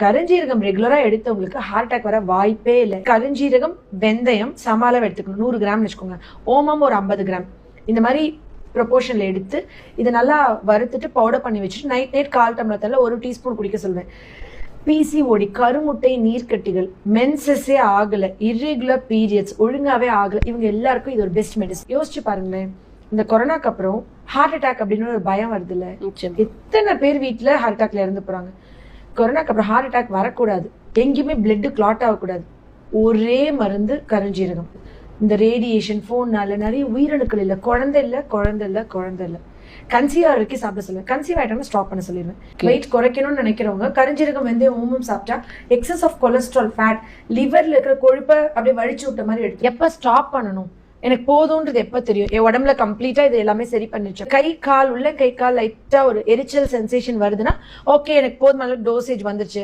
கருஞ்சீரகம் ரெகுலரா எடுத்தவங்களுக்கு heart attack வர வாய்ப்பே இல்லை. கருஞ்சீரகம், வெந்தயம் சம அளவு எடுத்துக்கணும். 100 கிராம் வச்சுக்கோங்க. ஓமம் ஒரு 50 கிராம். இந்த மாதிரி ப்ரொபோர்ஷன்ல எடுத்து இதை நல்லா வறுத்துட்டு பவுடர் பண்ணி வச்சுட்டு நைட் 1/4 டம்ளர் தண்ணில 1 டீஸ்பூன் குடிக்க சொல்வேன். பிசிஓடி, கருமுட்டை நீர்க்கட்டிகள், மென்சஸே ஆகல, இர்ரெகுலர் பீரியட்ஸ் ஒழுங்காவே ஆகல, இவங்க எல்லாருக்கும் இது ஒரு பெஸ்ட் மெடிசன். யோசிச்சு பாருங்களேன், இந்த கொரோனாக்கு அப்புறம் ஹார்ட் அட்டாக் அப்படின்னு ஒரு பயம் வருது இல்ல. எத்தனை பேர் வீட்டுல ஹார்ட் அட்டாக்ல இறந்து போறாங்க. கொரோனாக்கு அப்புறம் ஹார்ட் அட்டாக் வரக்கூடாது, எங்கேயுமே பிளட் கிளாட் ஆகக்கூடாது. ஒரே மருந்து கருஞ்சீரகம். இந்த ரேடியேஷன், போன்னால நிறைய உயிரணுக்கள் இல்லை, குழந்தை இல்லை. கன்சீவ் வரைக்கும் சாப்பிட சொல்லுவேன். கன்சீவ் ஆயிட்டோம்னா ஸ்டாப் பண்ண சொல்லிடுவேன். வெயிட் குறைக்கணும்னு நினைக்கிறவங்க கருஞ்சீரகம், வெந்தயம், ஓமம் சாப்பிட்டா எக்ஸஸ் ஆஃப் கொலஸ்ட்ரால், ஃபேட், லிவர்ல இருக்கிற கொழுப்பை அப்படியே வழிச்சு விட்ட மாதிரி எடுத்து எப்ப ஸ்டாப் பண்ணணும், எனக்கு போதும்ன்றது எப்ப தெரியும், என் உடம்புல கம்ப்ளீட்டா இது எல்லாமே சரி பண்ணிச்சு. கை கால் லைட்டா ஒரு எரிச்சல் சென்சேஷன் வருதுன்னா ஓகே, எனக்கு போதுமான டோசேஜ் வந்துருச்சு.